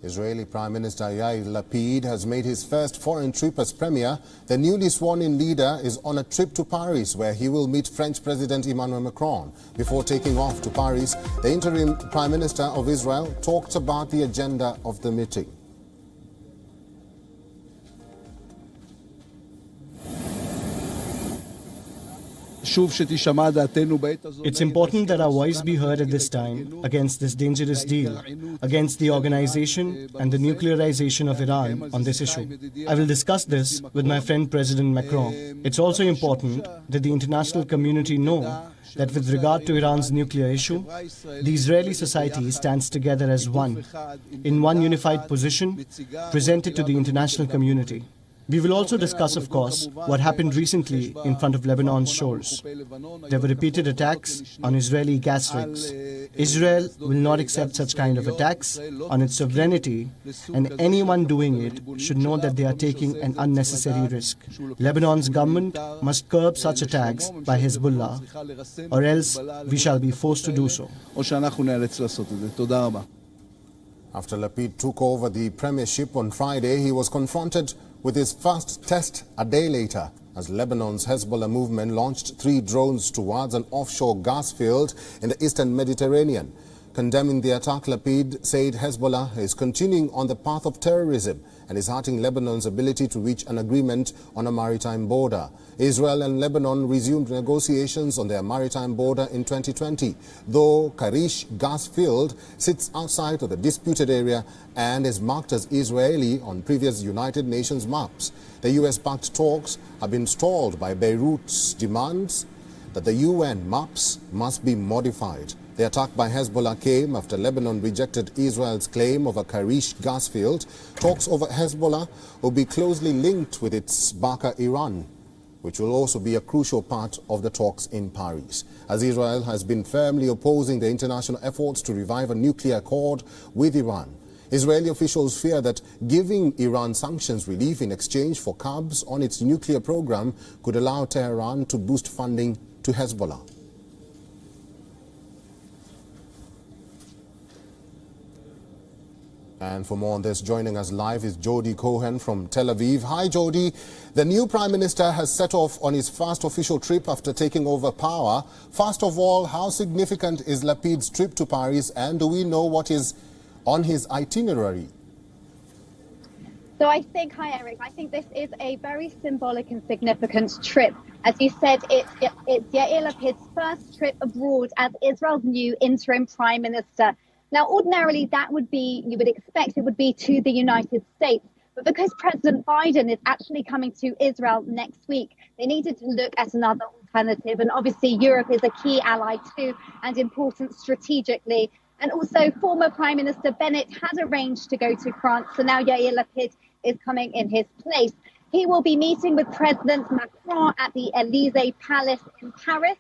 Israeli Prime Minister Yair Lapid has made his first foreign trip as premier. The newly sworn-in leader is on a trip to Paris, where he will meet French President Emmanuel Macron. Before taking off to Paris, the interim Prime Minister of Israel talked about the agenda of the meeting. It's important that our voice be heard at this time against this dangerous deal, against the organization and the nuclearization of Iran on this issue. I will discuss this with my friend President Macron. It's also important that the international community know that with regard to Iran's nuclear issue, the Israeli society stands together as one, in one unified position presented to the international community. We will also discuss, of course, what happened recently in front of Lebanon's shores. There were repeated attacks on Israeli gas rigs. Israel will not accept such kind of attacks on its sovereignty, and anyone doing it should know that they are taking an unnecessary risk. Lebanon's government must curb such attacks by Hezbollah, or else we shall be forced to do so. After Lapid took over the premiership on Friday, he was confronted with his first test a day later, as Lebanon's Hezbollah movement launched 3 drones towards an offshore gas field in the eastern Mediterranean. Condemning the attack, Lapid said Hezbollah is continuing on the path of terrorism and is hurting Lebanon's ability to reach an agreement on a maritime border. Israel and Lebanon resumed negotiations on their maritime border in 2020, though Karish gas field sits outside of the disputed area and is marked as Israeli on previous United Nations maps. The US-backed talks have been stalled by Beirut's demands that the UN maps must be modified. The attack by Hezbollah came after Lebanon rejected Israel's claim of a Karish gas field. Talks over Hezbollah will be closely linked with its backer Iran, which will also be a crucial part of the talks in Paris, as Israel has been firmly opposing the international efforts to revive a nuclear accord with Iran. Israeli officials fear that giving Iran sanctions relief in exchange for curbs on its nuclear program could allow Tehran to boost funding to Hezbollah. And for more on this, joining us live is Jody Cohen from Tel Aviv. Hi, Jody. The new Prime Minister has set off on his first official trip after taking over power. First of all, how significant is Lapid's trip to Paris, and do we know what is on his itinerary? So I think this is a very symbolic and significant trip. As you said, it's Yair Lapid's first trip abroad as Israel's new interim Prime Minister. Now, ordinarily, you would expect it would be to the United States. But because President Biden is actually coming to Israel next week, they needed to look at another alternative. And obviously, Europe is a key ally too and important strategically. And also, former Prime Minister Bennett had arranged to go to France. So now Yair Lapid is coming in his place. He will be meeting with President Macron at the Élysée Palace in Paris.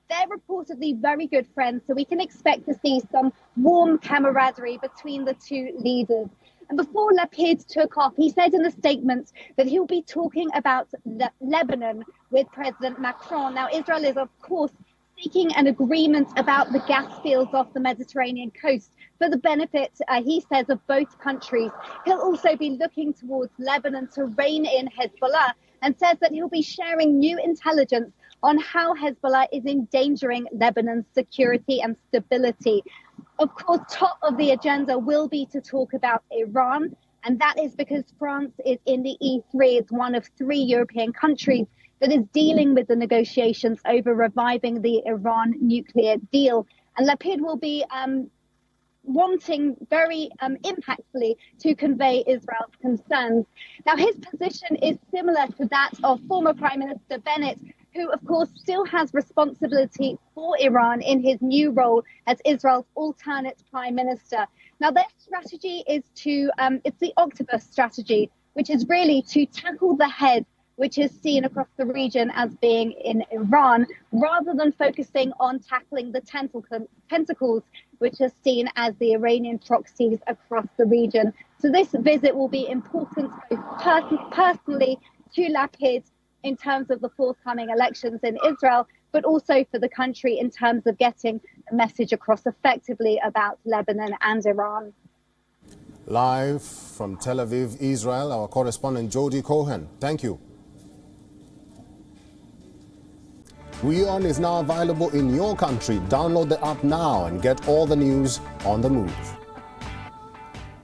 They're reportedly very good friends, so we can expect to see some warm camaraderie between the two leaders. And before Lapid took off, he said in a statement that he'll be talking about Lebanon with President Macron. Now, Israel is, of course, seeking an agreement about the gas fields off the Mediterranean coast for the benefit, he says, of both countries. He'll also be looking towards Lebanon to rein in Hezbollah, and says that he'll be sharing new intelligence on how Hezbollah is endangering Lebanon's security and stability. Of course, top of the agenda will be to talk about Iran, and that is because France is in the E3. It's one of 3 European countries that is dealing with the negotiations over reviving the Iran nuclear deal. And Lapid will be wanting very impactfully to convey Israel's concerns. Now, his position is similar to that of former Prime Minister Bennett, who, of course, still has responsibility for Iran in his new role as Israel's alternate prime minister. Now, their strategy is it's the octopus strategy, which is really to tackle the head, which is seen across the region as being in Iran, rather than focusing on tackling the tentacles, which are seen as the Iranian proxies across the region. So this visit will be important both personally to Lapid in terms of the forthcoming elections in Israel, but also for the country in terms of getting a message across effectively about Lebanon and Iran. Live from Tel Aviv, Israel, our correspondent Jody Cohen. Thank you. WION is now available in your country. Download the app now and get all the news on the move.